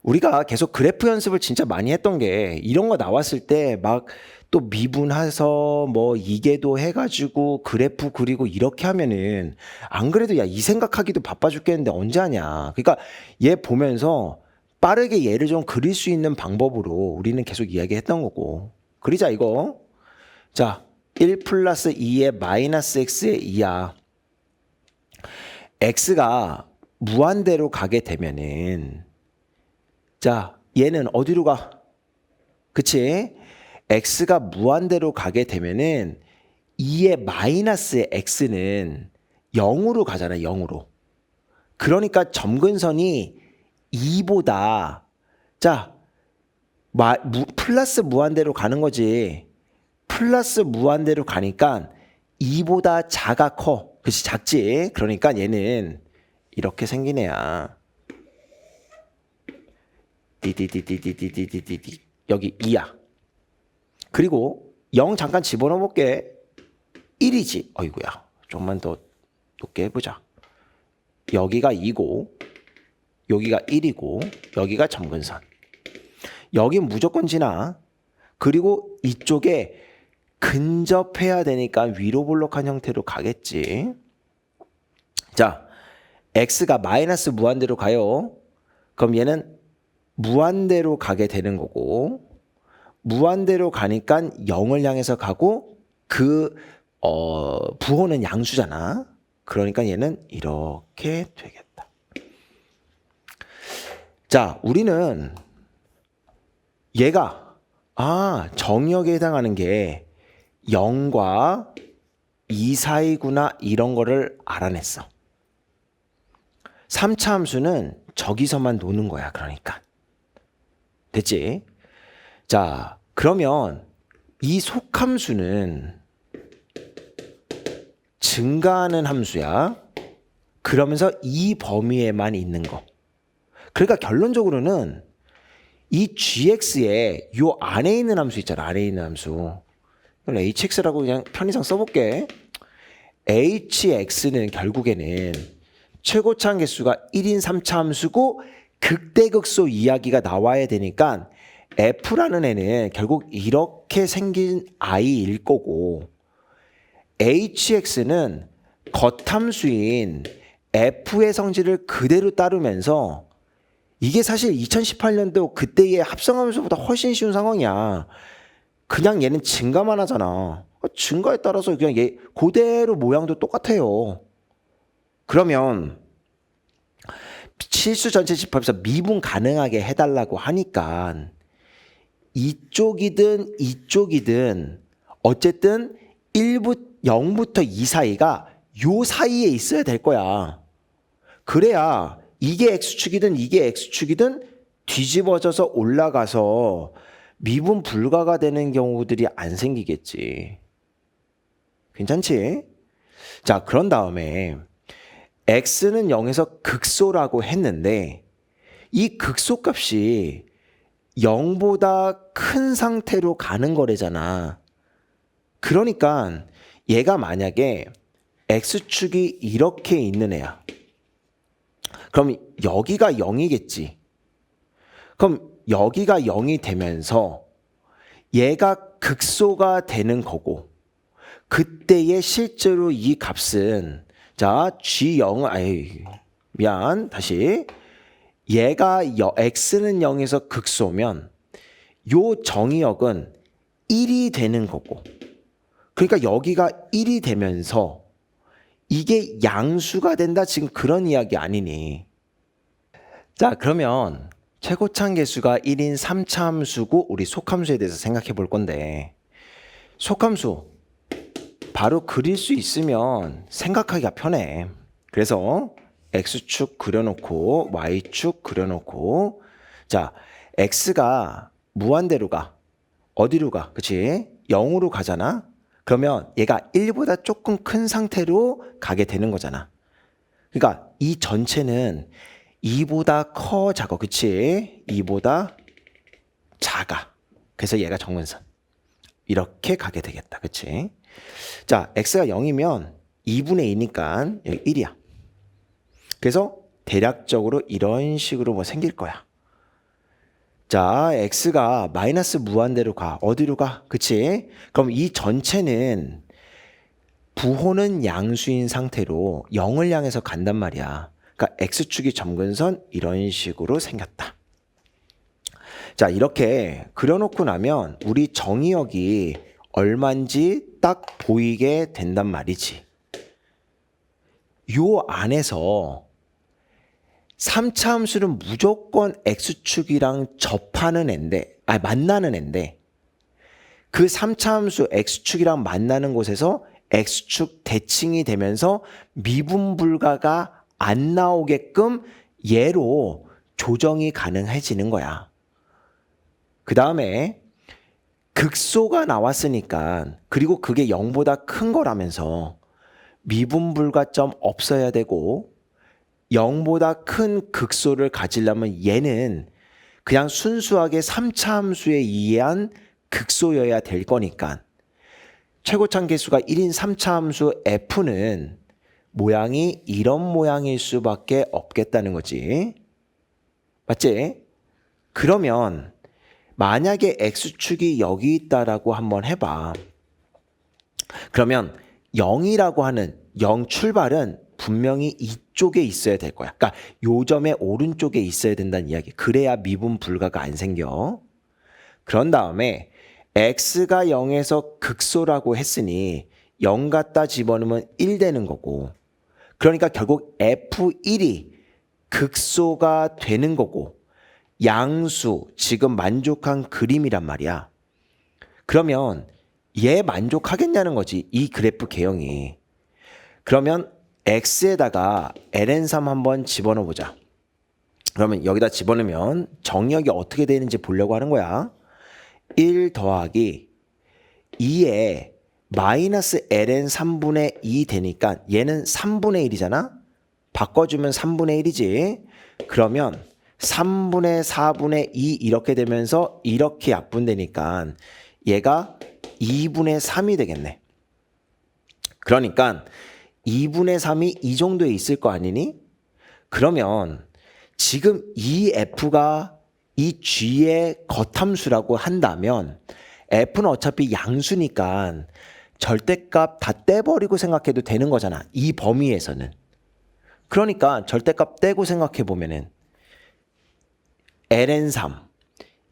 우리가 계속 그래프 연습을 진짜 많이 했던 게 이런 거 나왔을 때 막 또 미분해서 뭐 이계도 해가지고 그래프 그리고 이렇게 하면은 안 그래도 야 이 생각하기도 바빠 죽겠는데 언제 하냐. 그러니까 얘 보면서 빠르게 얘를 좀 그릴 수 있는 방법으로 우리는 계속 이야기했던 거고. 그리자 이거. 자, 1 플러스 2의 마이너스 x의 2야. x가 무한대로 가게 되면은 자, 얘는 어디로 가? 그치? x가 무한대로 가게 되면은 2의 마이너스 x는 0으로 가잖아, 0으로. 그러니까 점근선이 2보다 자, 플러스 무한대로 가는 거지. 플러스 무한대로 가니까 2보다 작아 커. 그치, 작지? 그러니까 얘는 이렇게 생긴 애야. 디디디디디디디디디 여기 2야. 그리고 0 잠깐 집어넣어 볼게. 1이지. 어이구야. 좀만 더 높게 해보자. 여기가 2고 여기가 1이고 여기가 점근선. 여기 무조건 지나. 그리고 이쪽에 근접해야 되니까 위로 볼록한 형태로 가겠지. 자, x가 마이너스 무한대로 가요. 그럼 얘는 무한대로 가게 되는 거고 무한대로 가니까 0을 향해서 가고 그 부호는 양수잖아. 그러니까 얘는 이렇게 되겠다. 자, 우리는 얘가 정역에 해당하는 게 0과 2 사이구나 이런 거를 알아냈어. 3차 함수는 저기서만 노는 거야. 그러니까. 됐지? 자, 그러면 이 속함수는 증가하는 함수야. 그러면서 이 범위에만 있는 거. 그러니까 결론적으로는 이 gx에 요 안에 있는 함수 있잖아. 안에 있는 함수. 이걸 hx라고 그냥 편의상 써볼게. hx는 결국에는 최고차항 개수가 1인 3차 함수고 극대극소 이야기가 나와야 되니까 f라는 애는 결국 이렇게 생긴 i일 거고 hx는 겉함수인 f의 성질을 그대로 따르면서 이게 사실 2018년도 그때의 합성함수보다 훨씬 쉬운 상황이야. 그냥 얘는 증가만 하잖아. 증가에 따라서 그냥 얘 그대로 모양도 똑같아요. 그러면 실수 전체 집합에서 미분 가능하게 해달라고 하니까 이쪽이든 이쪽이든 어쨌든 0부터 2 사이가 요 사이에 있어야 될 거야. 그래야 이게 X축이든 이게 X축이든 뒤집어져서 올라가서 미분 불가가 되는 경우들이 안 생기겠지. 괜찮지? 자, 그런 다음에 X는 0에서 극소라고 했는데 이 극소 값이 0보다 큰 상태로 가는 거래잖아. 그러니까 얘가 만약에 X축이 이렇게 있는 애야. 그럼 여기가 0이겠지. 그럼 여기가 0이 되면서 얘가 극소가 되는 거고 그때의 실제로 이 값은 자 G0 미안 다시 얘가 X는 0에서 극소면 요 정의역은 1이 되는 거고 그러니까 여기가 1이 되면서 이게 양수가 된다 지금 그런 이야기 아니니. 자, 그러면 최고차항 개수가 1인 3차 함수고 우리 속함수에 대해서 생각해 볼 건데 속함수 바로 그릴 수 있으면 생각하기가 편해. 그래서 X축 그려놓고 Y축 그려놓고 자, X가 무한대로 가. 어디로 가? 그치? 0으로 가잖아? 그러면 얘가 1보다 조금 큰 상태로 가게 되는 거잖아. 그러니까 이 전체는 2보다 커 작아. 그치? 2보다 작아. 그래서 얘가 정근선. 이렇게 가게 되겠다. 그치? 자, x가 0이면 2분의 2니까 여기 1이야. 그래서 대략적으로 이런 식으로 뭐 생길 거야. 자, x가 마이너스 무한대로 가. 어디로 가? 그치? 그럼 이 전체는 부호는 양수인 상태로 0을 향해서 간단 말이야. 그러니까 x축이 점근선 이런 식으로 생겼다. 자, 이렇게 그려놓고 나면 우리 정의역이 얼마인지 딱 보이게 된단 말이지. 요 안에서 3차 함수는 무조건 x축이랑 접하는 앤데, 만나는 앤데, 그 3차 함수 x축이랑 만나는 곳에서 x축 대칭이 되면서 미분 불가가 안 나오게끔 얘로 조정이 가능해지는 거야. 그 다음에 극소가 나왔으니까, 그리고 그게 0보다 큰 거라면서 미분 불가점 없어야 되고 0보다 큰 극소를 가지려면 얘는 그냥 순수하게 3차 함수에 의한 극소여야 될 거니까 최고참 개수가 1인 3차 함수 f는 모양이 이런 모양일 수밖에 없겠다는 거지. 맞지? 그러면 만약에 x축이 여기 있다라고 한번 해봐. 그러면 0이라고 하는 0 출발은 분명히 이쪽에 있어야 될 거야. 그러니까 요 점의 오른쪽에 있어야 된다는 이야기. 그래야 미분 불가가 안 생겨. 그런 다음에 x가 0에서 극소라고 했으니 0 갖다 집어넣으면 1 되는 거고. 그러니까 결국 f1이 극소가 되는 거고 양수 지금 만족한 그림이란 말이야. 그러면 얘 만족하겠냐는 거지. 이 그래프 개형이. 그러면 x에다가 ln3 한번 집어넣어 보자. 그러면 여기다 집어넣으면 정역이 어떻게 되는지 보려고 하는 거야. 1 더하기 2에 마이너스 ln 3분의 2 되니까 얘는 3분의 1이잖아. 바꿔주면 3분의 1이지. 그러면 3분의 4분의 2 이렇게 되면서 이렇게 약분되니까 얘가 2분의 3이 되겠네. 그러니까 2분의 3이 이 정도에 있을 거 아니니? 그러면 지금 이 f가 이 g의 겉함수라고 한다면 f는 어차피 양수니까 절대값 다 떼버리고 생각해도 되는 거잖아. 이 범위에서는. 그러니까 절대값 떼고 생각해 보면은 ln3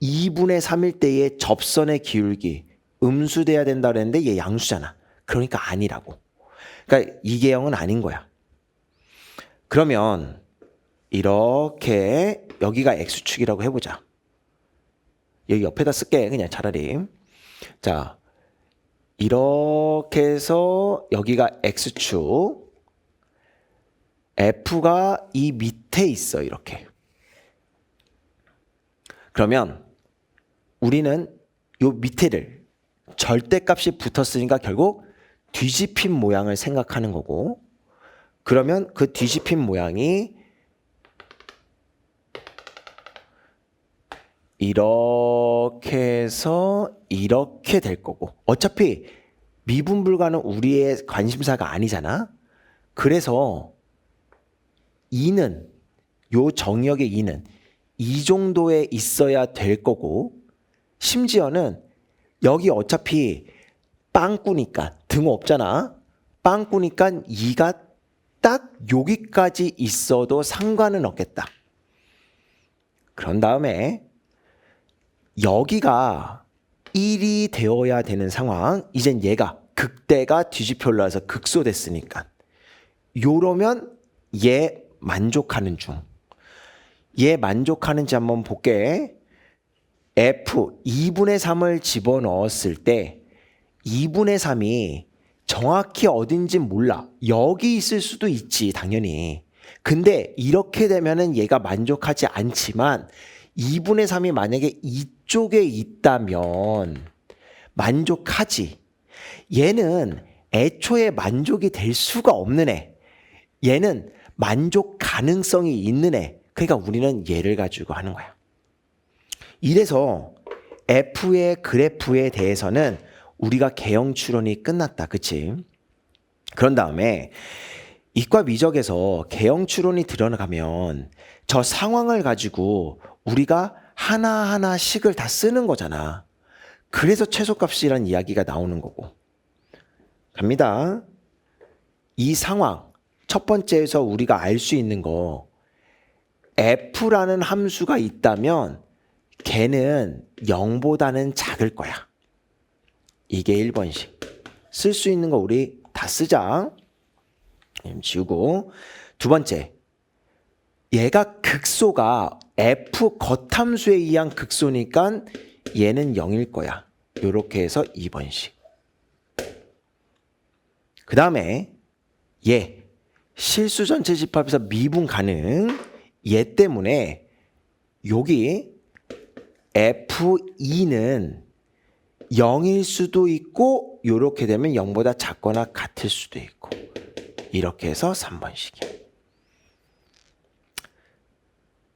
2분의 3일 때의 접선의 기울기 음수돼야 된다 그랬는데 얘 양수잖아. 그러니까 아니라고. 그러니까 이 개형은 아닌 거야. 그러면 이렇게 여기가 x축이라고 해보자. 여기 옆에다 쓸게 그냥 차라리. 자, 이렇게 해서 여기가 x축, f가 이 밑에 있어 이렇게. 그러면 우리는 요 밑에를 절대값이 붙었으니까 결국 뒤집힌 모양을 생각하는 거고, 그러면 그 뒤집힌 모양이 이렇게 해서 이렇게 될 거고, 어차피 미분 불가는 우리의 관심사가 아니잖아. 그래서 2는 요 정역의 2는 이 정도에 있어야 될 거고, 심지어는 여기 어차피 빵꾸니까 등 없잖아. 빵꾸니까 2가 딱 여기까지 있어도 상관은 없겠다. 그런 다음에 여기가 1이 되어야 되는 상황. 이젠 얘가 극대가 뒤집혀 올라와서 극소됐으니까 요러면 얘 만족하는 중. 얘 만족하는지 한번 볼게. f 2분의 3을 집어넣었을 때 2분의 3이 정확히 어딘지 몰라. 여기 있을 수도 있지 당연히. 근데 이렇게 되면은 얘가 만족하지 않지만 2분의 3이 만약에 이쪽에 있다면 만족하지. 얘는 애초에 만족이 될 수가 없는 애. 얘는 만족 가능성이 있는 애. 그러니까 우리는 얘를 가지고 하는 거야. 이래서 F의 그래프에 대해서는 우리가 개형 추론이 끝났다. 그치? 그런 다음에 이과 미적에서 개형 추론이 들어가면 저 상황을 가지고 우리가 하나하나씩을 다 쓰는 거잖아. 그래서 최소값이라는 이야기가 나오는 거고. 갑니다. 이 상황, 첫 번째에서 우리가 알 수 있는 거, f라는 함수가 있다면 걔는 0보다는 작을 거야. 이게 1번식. 쓸 수 있는 거 우리 다 쓰자. 지우고. 두 번째, 얘가 극소가 f 겉함수에 의한 극소니까 얘는 0일 거야. 이렇게 해서 2번식. 그 다음에 얘 실수 전체 집합에서 미분 가능. 얘 때문에 여기 F2는 0일 수도 있고 이렇게 되면 0보다 작거나 같을 수도 있고 이렇게 해서 3번식이야.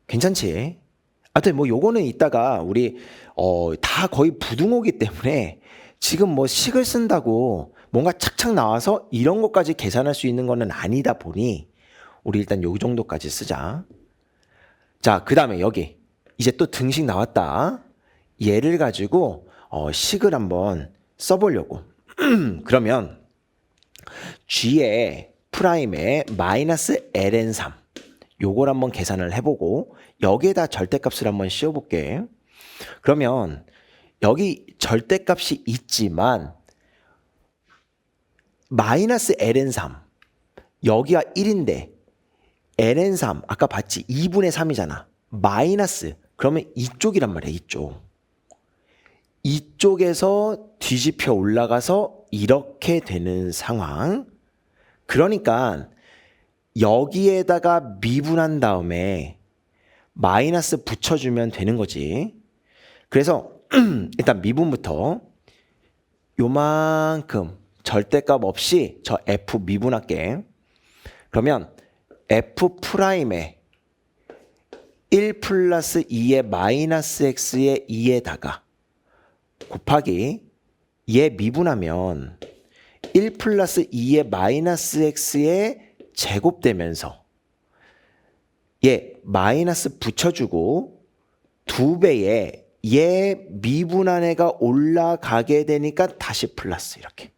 괜찮지? 하여튼 뭐 요거는 이따가 우리 다 거의 부등호기 때문에 지금 뭐 식을 쓴다고 뭔가 착착 나와서 이런 것까지 계산할 수 있는 거는 아니다 보니 우리 일단 요 정도까지 쓰자. 자, 그 다음에 여기 이제 또 등식 나왔다. 얘를 가지고 식을 한번 써보려고. 그러면 g의 프라임에 마이너스 ln3 요걸 한번 계산을 해보고 여기에다 절대값을 한번 씌워볼게. 그러면 여기 절대값이 있지만 마이너스 ln3 여기가 1인데 ln3 아까 봤지? 2분의 3이잖아. 마이너스 그러면 이쪽이란 말이야. 이쪽에서 뒤집혀 올라가서 이렇게 되는 상황. 그러니까 여기에다가 미분한 다음에 마이너스 붙여주면 되는 거지. 그래서 일단 미분부터 요만큼 절대값 없이 저 f 미분할게. 그러면 f 프라임에 1 플러스 2의 마이너스 x의 2에다가 곱하기 얘 미분하면 1 플러스 2의 마이너스 x의 제곱되면서 얘 마이너스 붙여주고 2배에 얘 미분한 애가 올라가게 되니까 다시 플러스 이렇게.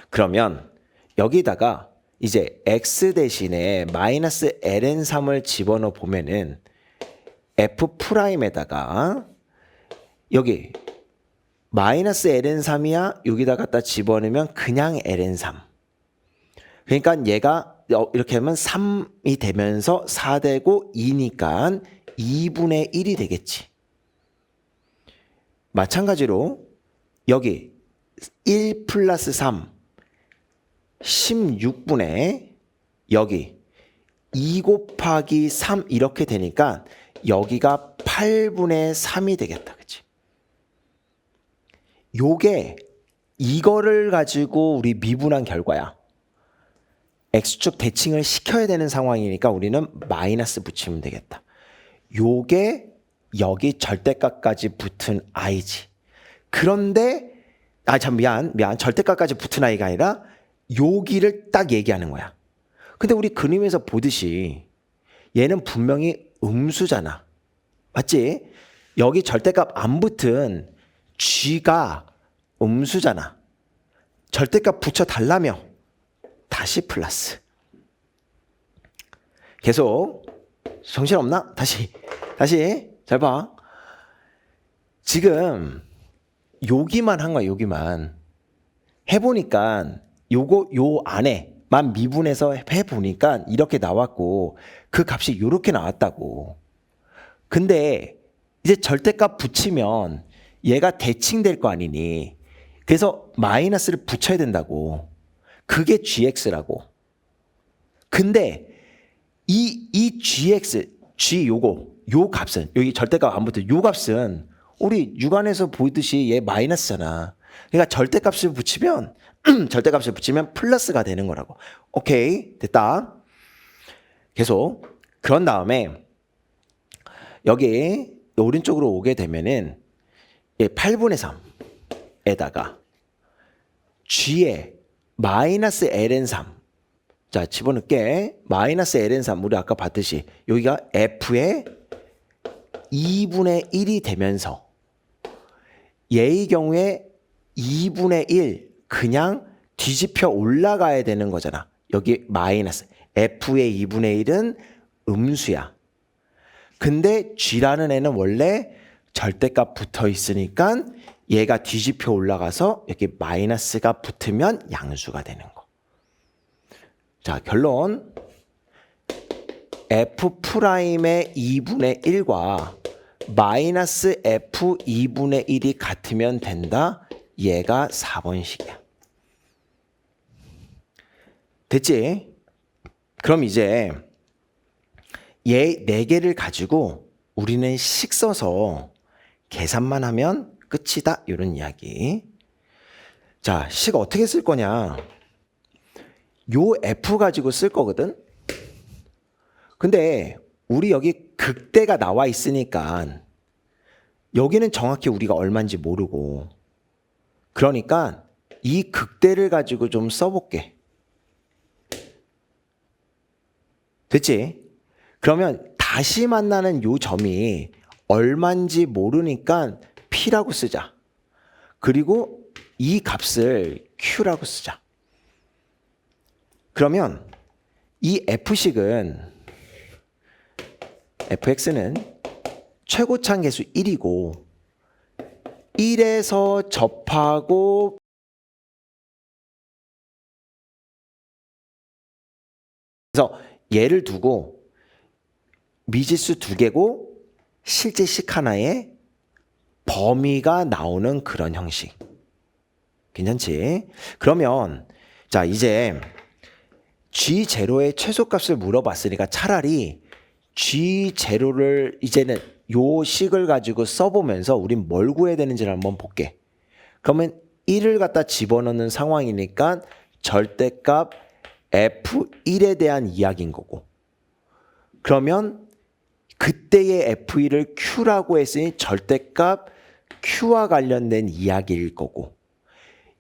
그러면 여기다가 이제 x 대신에 마이너스 ln3을 집어넣어 보면은 f 프라임에다가 여기 마이너스 ln3이야 여기다 갖다 집어넣으면 그냥 ln3. 그러니까 얘가 이렇게 하면 3이 되면서 4되고 2니까 2분의 1이 되겠지. 마찬가지로 여기 1 플러스 3 16분의 여기 2 곱하기 3 이렇게 되니까 여기가 8분의 3이 되겠다. 그치? 요게 이거를 가지고 우리 미분한 결과야. X축 대칭을 시켜야 되는 상황이니까 우리는 마이너스 붙이면 되겠다. 요게 여기 절대값까지 붙은 i지. 그런데 미안 절대값까지 붙은 i가 아니라 여기를 딱 얘기하는 거야. 근데 우리 그림에서 보듯이 얘는 분명히 음수잖아. 맞지? 여기 절대값 안 붙은 g가 음수잖아. 절대값 붙여달라며 다시 플러스. 계속 정신없나? 다시 잘 봐. 지금 여기만 한 거야. 여기만 해보니까 요 안에만 미분해서 해보니까 이렇게 나왔고 그 값이 이렇게 나왔다고. 근데 이제 절대값 붙이면 얘가 대칭될 거 아니니. 그래서 마이너스를 붙여야 된다고. 그게 gx라고. 근데 이 gx, 요 값은 여기 절대값 안 붙어. 요 값은 우리 육안에서 보이듯이 얘 마이너스잖아. 그러니까 절대값을 붙이면 플러스가 되는 거라고. 오케이, 됐다. 계속 그런 다음에 여기 오른쪽으로 오게 되면은 8분의 3에다가 g에 마이너스 ln3 자 집어넣을게. 마이너스 ln3 우리 아까 봤듯이 여기가 f의 2분의 1이 되면서 얘의 경우에 2분의 1 그냥 뒤집혀 올라가야 되는 거잖아. 여기 마이너스 f의 2분의 1은 음수야. 근데 g라는 애는 원래 절대값 붙어 있으니까 얘가 뒤집혀 올라가서 여기 마이너스가 붙으면 양수가 되는 거. 자, 결론. f'의 2분의 1과 마이너스 f 2분의 1이 같으면 된다. 얘가 4번식이야. 됐지? 그럼 이제 얘 4개를 가지고 우리는 식 써서 계산만 하면 끝이다. 이런 이야기. 자, 식 어떻게 쓸 거냐? 요 f 가지고 쓸 거거든? 근데 우리 여기 극대가 나와 있으니까 여기는 정확히 우리가 얼마인지 모르고 그러니까 이 극대를 가지고 좀 써볼게. 됐지? 그러면 다시 만나는 요 점이 얼마인지 모르니까 P라고 쓰자. 그리고 이 값을 Q라고 쓰자. 그러면 이 F식은 fx는 최고차항 계수 1이고 1에서 접하고 그래서 얘를 두고 미지수 2개고 실제 식 하나에 범위가 나오는 그런 형식. 괜찮지? 그러면 자 이제 G0의 최소값을 물어봤으니까 차라리 G0를 이제는 요 식을 가지고 써보면서 우린 뭘 구해야 되는지를 한번 볼게. 그러면 1을 갖다 집어넣는 상황이니까 절대값 F1에 대한 이야기인 거고. 그러면 그때의 F1을 Q라고 했으니 절대값 Q와 관련된 이야기일 거고.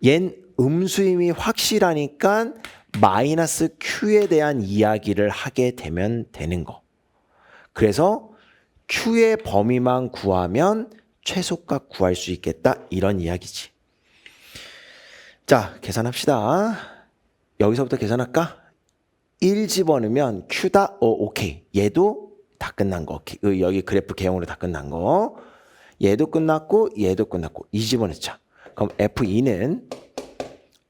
얜 음수임이 확실하니까 마이너스 Q에 대한 이야기를 하게 되면 되는 거. 그래서 Q의 범위만 구하면 최소값 구할 수 있겠다. 이런 이야기지. 자, 계산합시다. 여기서부터 계산할까? 1 집어넣으면 Q다. 오케이. 얘도 다 끝난 거. 여기 그래프 개형으로 다 끝난 거. 얘도 끝났고 얘도 끝났고 2 집어넣자. 그럼 F2는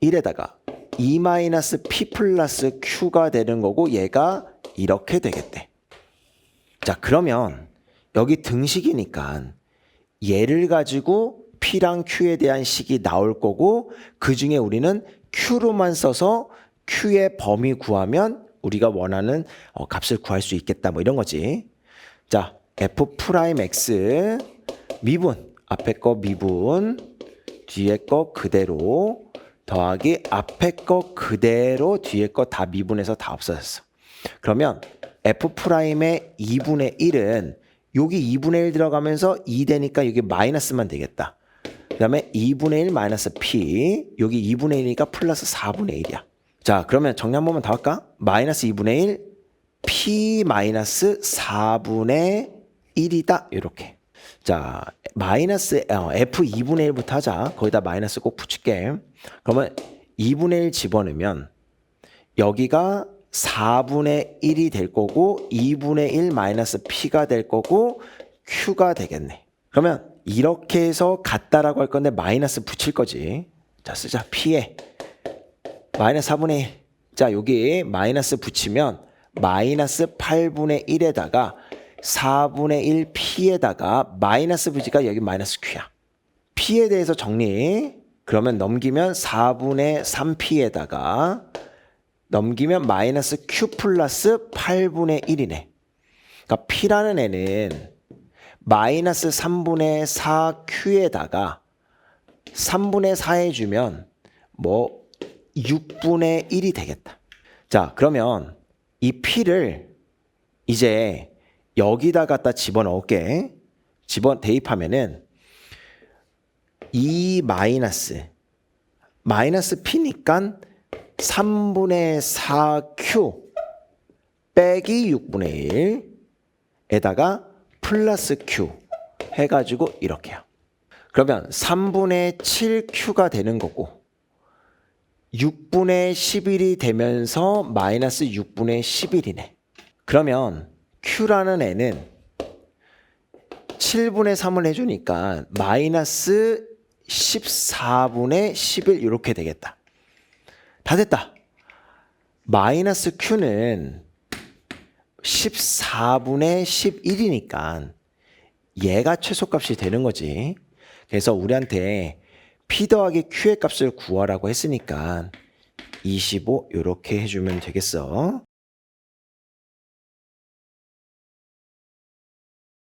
1에다가 2-P 플러스 Q가 되는 거고 얘가 이렇게 되겠대. 자, 그러면 여기 등식이니까 얘를 가지고 P랑 Q에 대한 식이 나올 거고 그중에 우리는 Q로만 써서 Q의 범위 구하면 우리가 원하는 값을 구할 수 있겠다. 뭐 이런 거지. 자, F'X 미분 앞에 거 미분 뒤에 거 그대로 더하기 앞에 거 그대로 뒤에 거 다 미분해서 다 없어졌어. 그러면 F'의 2분의 1은 여기 2분의 1 들어가면서 2 되니까 여기 마이너스만 되겠다. 그 다음에 2분의 1 마이너스 P 여기 2분의 1이니까 플러스 4분의 1이야. 자, 그러면 정리 한 번만 더 할까? 마이너스 2분의 1 P 마이너스 4분의 1이다. 이렇게. 자, 마이너스 F 2분의 1부터 하자. 거기다 마이너스 꼭 붙일게. 그러면 2분의 1 집어넣으면 여기가 4분의 1이 될 거고 2분의 1 마이너스 P가 될 거고 Q가 되겠네. 그러면 이렇게 해서 같다라고 할 건데 마이너스 붙일 거지. 자, 쓰자. P에 마이너스 4분의 1. 자, 여기 마이너스 붙이면 마이너스 8분의 1에다가 4분의 1 P에다가 마이너스 붙이니까 여기 마이너스 Q야. P에 대해서 정리. 그러면 넘기면 4분의 3P에다가 넘기면 마이너스 Q 플러스 8분의 1이네. 그러니까 P라는 애는 마이너스 3분의 4Q에다가 3분의 4 해주면 뭐 6분의 1이 되겠다. 자, 그러면 이 P를 이제 여기다 갖다 집어넣을게. 대입하면은 이 마이너스 P니까 3분의 4Q 빼기 6분의 1에다가 플러스 Q 해가지고 이렇게요. 그러면 3분의 7Q가 되는 거고 6분의 11이 되면서 마이너스 6분의 11이네. 그러면 Q라는 애는 7분의 3을 해주니까 마이너스 14분의 11 이렇게 되겠다. 다 됐다. 마이너스 Q는 14분의 11이니까 얘가 최소값이 되는 거지. 그래서 우리한테 P 더하기 Q의 값을 구하라고 했으니까 25 이렇게 해주면 되겠어.